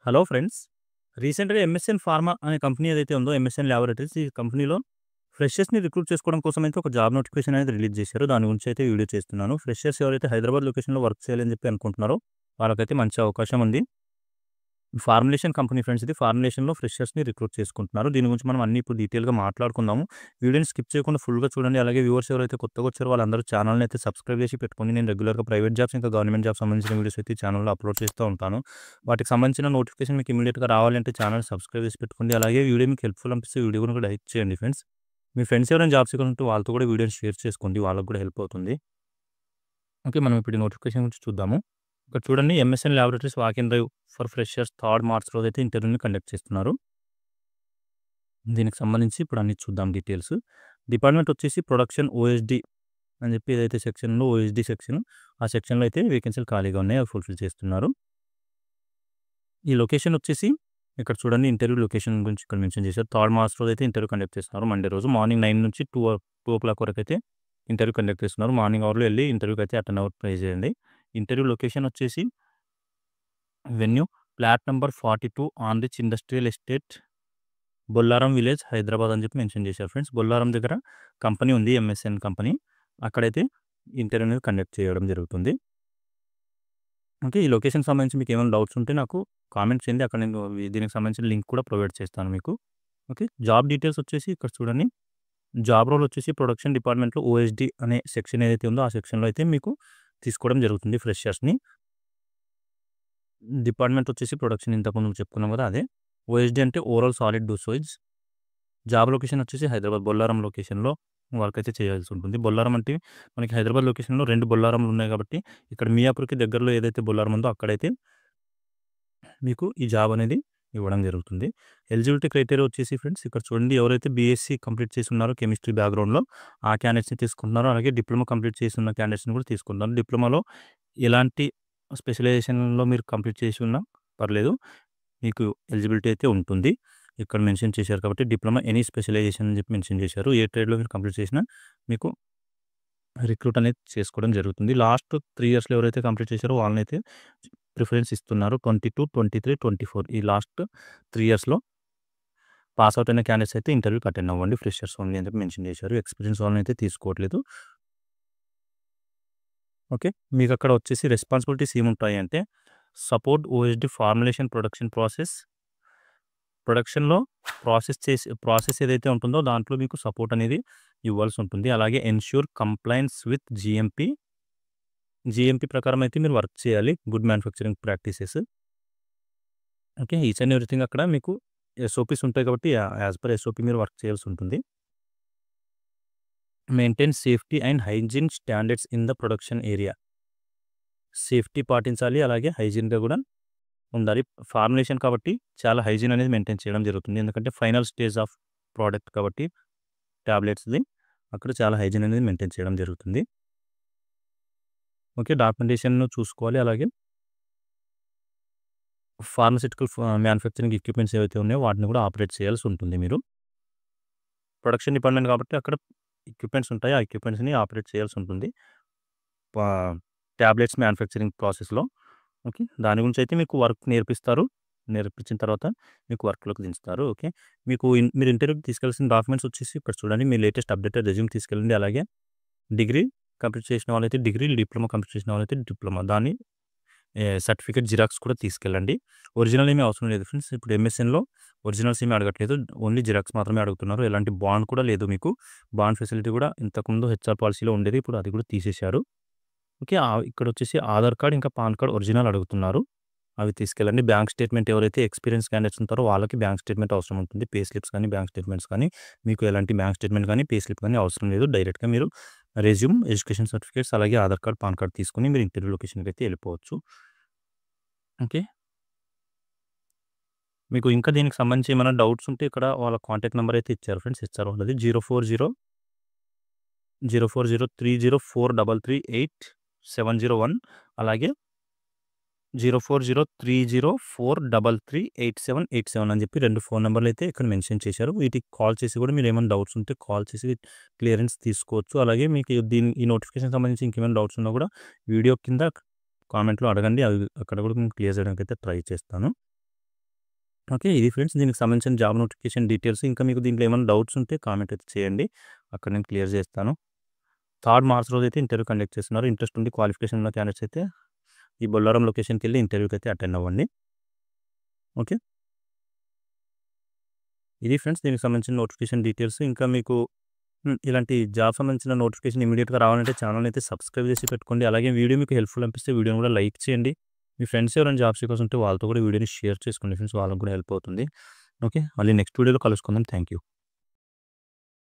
Hello friends. రీసెంట్‌గా MSN pharma అనే company ఏదైతే ఉందో ఎంఎస్ఎన్ ల్యాబొరేటరీస్ ఈ కంపెనీలో ఫ్రెషర్స్‌ని రిక్రూట్ చేసుకోవడం కోసం అయితే ఒక జాబ్ నోటిఫికేషన్ అనేది రిలీజ్ చేశారు. దాని గురించి అయితే వీడియో చేస్తున్నాను. ఫ్రెషర్స్ ఎవరైతే హైదరాబాద్ లొకేషన్‌లో వర్క్ చేయాలని చెప్పి అనుకుంటున్నారో వాళ్ళకైతే మంచి అవకాశం ఉంది. ఫార్ములేషన్ కంపెనీ ఫ్రెండ్స్ ఇది. ఫార్ములేషన్‌లో ఫ్రెషర్స్‌ని రిక్రూట్ చేసుకుంటున్నారు. దీని గురించి మనం అన్నీ ఇప్పుడు డీటెయిల్‌గా మాట్లాడుకుందాము. వీడియోని స్కిప్ చేయకుండా ఫుల్‌గా చూడండి. అలాగే వ్యూవర్స్ ఎవరైతే కొత్తగా వచ్చారో వాళ్ళందరూ ఛానల్‌ని అయితే సబ్స్క్రైబ్ చేసి పెట్టుకోండి. నేను రెగ్యులర్‌గా ప్రైవేట్ జాబ్స్ ఇంకా గవర్నమెంట్ జాబ్స్ సంబంధించిన వీడియోస్ అయితే ఈ ఛానల్‌లో అప్లోడ్ చేస్తూ ఉంటాను. వాటికి సంబంధించిన నోటిఫికేషన్ మీకు ఇమ్మీడియేట్‌గా రావాలంటే ఛానల్ సబ్స్క్రైబ్ చేసి పెట్టుకోండి. అలాగే వీడియో మీకు హెల్ప్‌ఫుల్ అనిపిస్తే వీడియో కూడా లైక్ చేయండి ఫ్రెండ్స్. మీ ఫ్రెండ్స్ ఎవరైనా జాబ్స్ సీకర్స్ ఉంటే వాళ్ళతో కూడా వీడియోని షేర్ చేసుకోండి. వాళ్ళకి కూడా హెల్ప్ అవుతుంది. ఓకే. మనం ఇప్పుడు ఈ నోటిఫికేషన్ గురించి చూద్దాము. ఇక్కడ చూడండి MSN laboratories walk in drive for freshers 3 March రోజైతే ఇంటర్వ్యూని కండక్ట్ చేస్తున్నారు. దీనికి సంబంధించి ఇప్పుడు అన్ని చూద్దాం డీటెయిల్స్. డిపార్ట్మెంట్ వచ్చేసి ప్రొడక్షన్ ఓఎస్‌డి అని చెప్పి ఏదైతే సెక్షన్ ఉందో ఓఎస్‌డి సెక్షన్, ఆ సెక్షన్‌లో అయితే వేకెన్సీలు ఖాళీగా ఉన్నాయి. అవి ఫుల్‌ఫిల్ చేస్తున్నారు. ఈ లొకేషన్ వచ్చేసి ఇక్కడ చూడండి ఇంటర్వ్యూ లొకేషన్ గురించి ఇక్కడ మెన్షన్ చేశారు. 3 మార్చ్ రోజైతే ఇంటర్వ్యూ కండక్ట్ చేస్తున్నారు. మండే రోజు మార్నింగ్ 9 నుంచి 2 వరకు అయితే ఇంటర్వ్యూ కండక్ట్ చేస్తున్నారు. మార్నింగ్ అవర్‌లో వెళ్లి ఇంటర్వ్యూకి అయితే అటెండ్ అవ్వడం ట్రై చేయండి. ఇంటర్వ్యూ లొకేషన్ వచ్చేసి venue flat number 42 on rich industrial estate, Bollaram village, Hyderabad అని చెప్పి మెన్షన్ చేశారు ఫ్రెండ్స్. బొల్లారం దగ్గర కంపెనీ ఉంది ఎంఎస్ఎన్ కంపెనీ. అక్కడైతే ఇంటర్వ్యూ అనేది కండక్ట్ చేయడం జరుగుతుంది. ఓకే. ఈ లొకేషన్‌కి సంబంధించి మీకు ఏమైనా డౌట్స్ ఉంటే నాకు కామెంట్ చేయండి. అక్కడ నేను దీనికి సంబంధించిన లింక్ కూడా ప్రొవైడ్ చేస్తాను మీకు. ఓకే. జాబ్ డీటెయిల్స్ వచ్చేసి ఇక్కడ చూడండి. జాబ్ రోల్ వచ్చేసి ప్రొడక్షన్ డిపార్ట్మెంట్‌లో ఓఎస్‌డి అనే సెక్షన్ ఏదైతే ఉందో ఆ సెక్షన్‌లో అయితే మీకు తీసుకోవడం జరుగుతుంది ఫ్రెషర్స్‌ని. డిపార్ట్మెంట్ వచ్చేసి ప్రొడక్షన్ ఇంతకుముందు చెప్పుకున్నాం కదా అదే. ఓఎస్‌డి అంటే oral solid dosage. Job location వచ్చేసి హైదరాబాద్ బొల్లారం లొకేషన్‌లో వర్క్ అయితే చేయాల్సి ఉంటుంది. బొల్లారం అంటే మనకి హైదరాబాద్ లొకేషన్‌లో 2 బొల్లారంలు ఉన్నాయి కాబట్టి ఇక్కడ మియాపూర్‌కి దగ్గరలో ఏదైతే బొల్లారం ఉందో అక్కడైతే మీకు ఈ జాబ్ అనేది ఇవ్వడం జరుగుతుంది. ఎలిజిబిలిటీ క్రైటీరియా వచ్చేసి ఫ్రెండ్స్ ఇక్కడ చూడండి ఎవరైతే బీఎస్సీ కంప్లీట్ చేసి ఉన్నారో కెమిస్ట్రీ బ్యాక్‌గ్రౌండ్‌లో ఆ క్యాండిడేట్స్‌ని తీసుకుంటున్నారు. అలాగే డిప్లొమా కంప్లీట్ చేసి ఉన్న క్యాండిడేట్స్‌ని కూడా తీసుకుంటున్నారు. డిప్లొమాలో ఎలాంటి స్పెషలైజేషన్‌లో మీరు కంప్లీట్ చేసి ఉన్నా పర్లేదు. మీకు ఎలిజిబిలిటీ అయితే ఉంటుంది. ఇక్కడ మెన్షన్ చేశారు కాబట్టి డిప్లొమా ఎనీ స్పెషలైజేషన్ అని చెప్పి మెన్షన్ చేశారు. ఏ ట్రేడ్‌లో మీరు కంప్లీట్ చేసినా మీకు రిక్రూట్ అనేది చేసుకోవడం జరుగుతుంది. లాస్ట్ 3 ఇయర్స్‌లో ఎవరైతే కంప్లీట్ చేశారో వాళ్ళనైతే ప్రిఫరెన్స్ ఇస్తున్నారు. 22, 23, 24 ఈ లాస్ట్ 3 ఇయర్స్‌లో పాస్ ఔట్ అయిన క్యాండిడేట్స్ అయితే ఇంటర్వ్యూకి అటెండ్ అవ్వండి. ఫ్రెషర్స్ ఓన్లీ అని చెప్పి మెన్షన్ చేశారు. ఎక్స్‌పీరియన్స్ వాళ్ళనైతే తీసుకోవట్లేదు. ఓకే. మీకు అక్కడ వచ్చేసి రెస్పాన్సిబిలిటీస్ ఏముంటాయి అంటే support OSD formulation production process. ప్రొడక్షన్‌లో ప్రాసెస్ ఏదైతే ఉంటుందో దాంట్లో మీకు సపోర్ట్ అనేది ఇవ్వాల్సి ఉంటుంది. అలాగే ఎన్ష్యూర్ కంప్లయన్స్ విత్ జీఎంపీ ప్రకారం అయితే మీరు వర్క్ చేయాలి. Good manufacturing practices. Okay. Each and everything అక్కడ మీకు ఎస్ఓపీస్ ఉంటాయి కాబట్టి యాస్ పర్ ఎస్ఓపీ మీరు వర్క్ చేయాల్సి ఉంటుంది. Maintain safety and hygiene standards in the production area. Safety పాటించాలి. అలాగే హైజీన్‌గా కూడా ఉండాలి. ఫార్ములేషన్ కాబట్టి చాలా హైజీన్ అనేది మెయింటైన్ చేయడం జరుగుతుంది. ఎందుకంటే ఫైనల్ స్టేజ్ ఆఫ్ ప్రోడక్ట్ కాబట్టి టాబ్లెట్స్‌ది అక్కడ చాలా హైజీన్ అనేది మెయింటైన్ చేయడం జరుగుతుంది. ఓకే. డాక్యుమెంటేషన్‌ను చూసుకోవాలి. అలాగే ఫార్మాస్యూటికల్ మ్యానుఫ్యాక్చరింగ్ ఎక్విప్‌మెంట్స్ ఏవైతే ఉన్నాయో వాటిని కూడా ఆపరేట్ చేయాల్సి ఉంటుంది మీరు. ప్రొడక్షన్ డిపార్ట్మెంట్ కాబట్టి అక్కడ ఎక్విప్‌మెంట్స్ ఉంటాయి. ఆ ఎక్విప్‌మెంట్స్‌ని ఆపరేట్ చేయాల్సి ఉంటుంది. పా టాబ్లెట్స్ మ్యానుఫ్యాక్చరింగ్ ప్రాసెస్‌లో. ఓకే. దాని గురించి అయితే మీకు వర్క్ నేర్పిస్తారు. నేర్పించిన తర్వాత మీకు వర్క్‌లోకి దించుతారు. ఓకే. మీరు ఇంటర్వ్యూకి తీసుకెళ్లాల్సిన డాక్యుమెంట్స్ వచ్చేసి ఇక్కడ చూడండి. మీ లేటెస్ట్ అప్డేటెడ్ రెజ్యూమ్ తీసుకెళ్ళండి. అలాగే డిగ్రీ కంప్లీట్ చేసిన వాళ్ళైతే డిగ్రీ, డిప్లొమా కంప్లీట్ చేసిన వాళ్ళైతే డిప్లొమా. దాన్ని సర్టిఫికేట్ జిరాక్స్ కూడా తీసుకెళ్ళండి. ఒరిజినల్ ఏమీ అవసరం లేదు ఫ్రెండ్స్. ఇప్పుడు ఎంఎస్ఎన్‌లో ఒరిజినల్స్ ఏమీ అడగట్లేదు. ఓన్లీ జిరాక్స్ మాత్రమే అడుగుతున్నారు. ఎలాంటి బాండ్ కూడా లేదు మీకు. బాండ్ ఫెసిలిటీ కూడా ఇంతకుముందు హెచ్ఆర్ పాలిసీలో ఉండేది. ఇప్పుడు అది కూడా తీసేశారు. ఓకే. ఇక్కడొచ్చేసి ఆధార్ కార్డ్ ఇంకా పాన్ కార్డ్ ఒరిజినల్ అడుగుతున్నారు. అవి తీసుకెళ్ళండి. బ్యాంక్ స్టేట్మెంట్ ఎవరైతే ఎక్స్‌పీరియన్స్ క్యాండిడేట్స్ ఉంటారో వాళ్ళకి బ్యాంక్ స్టేట్మెంట్ అవసరం ఉంటుంది. పే స్లిప్స్ కానీ, బ్యాంక్ స్టేట్మెంట్స్ కానీ మీకు ఎలాంటి బ్యాంక్ స్టేట్మెంట్ కానీ, పే స్లిప్ కానీ అవసరం లేదు. డైరెక్ట్‌గా మీరు రెజ్యూమ్, ఎడ్యుకేషన్ సర్టిఫికేట్స్ అలాగే ఆధార్ కార్డ్, పాన్ కార్డ్ తీసుకొని మీరు ఇంటర్వ్యూ లొకేషన్‌కి అయితే వెళ్ళిపోవచ్చు. ఓకే. మీకు ఇంకా దీనికి సంబంధించి ఏమైనా డౌట్స్ ఉంటే ఇక్కడ వాళ్ళ కాంటాక్ట్ నంబర్ అయితే ఇచ్చారు ఫ్రెండ్స్. హెచ్ఆర్ వాళ్ళది 040304338701 అలాగే 040304338787 అని చెప్పి 2 ఫోన్ నంబర్లు అయితే ఇక్కడ మెన్షన్ చేశారు. వీటికి కాల్ చేసి కూడా మీరు ఏమైనా డౌట్స్ ఉంటే కాల్ చేసి క్లియరెన్స్ తీసుకోవచ్చు. అలాగే మీకు ఈ నోటిఫికేషన్ సంబంధించి ఇంకేమైనా డౌట్స్ ఉన్నా కూడా వీడియో కింద కామెంట్‌లో అడగండి. అవి అక్కడ కూడా నేను క్లియర్ చేయడానికి అయితే ట్రై చేస్తాను. ఓకే. ఇది ఫ్రెండ్స్ దీనికి సంబంధించిన జాబ్ నోటిఫికేషన్ డీటెయిల్స్. ఇంకా మీకు దీంట్లో ఏమైనా డౌట్స్ ఉంటే కామెంట్ అయితే చేయండి. అక్కడ నేను క్లియర్ చేస్తాను. 3 మార్చ్ రోజైతే ఇంటర్వ్యూ కండక్ట్ చేస్తున్నారు. ఇంట్రెస్ట్ ఉండి క్వాలిఫికేషన్ ఉన్న క్యాండిడేట్స్ అయితే ఈ బొల్లారం లొకేషన్‌కెళ్ళి ఇంటర్వ్యూకి అయితే అటెండ్ అవ్వండి. ఓకే. ఇది ఫ్రెండ్స్ దీనికి సంబంధించిన నోటిఫికేషన్ డీటెయిల్స్. ఇంకా మీకు ఇలాంటి జాబ్ సంబంధించిన నోటిఫికేషన్ ఇమ్మీడియేట్‌గా రావాలంటే ఛానల్‌ని అయితే సబ్స్క్రైబ్ చేసి పెట్టుకోండి. అలాగే వీడియో మీకు హెల్ప్‌ఫుల్ అనిపిస్తే వీడియోని కూడా లైక్ చేయండి. మీ ఫ్రెండ్స్ ఎవరైనా జాబ్ సీకర్స్ ఉంటే వాళ్ళతో కూడా వీడియోని షేర్ చేసుకోండి ఫ్రెండ్స్. వాళ్ళకి కూడా హెల్ప్ అవుతుంది. ఓకే. మళ్ళీ నెక్స్ట్ వీడియోలో కలుసుకుందాం. Thank you.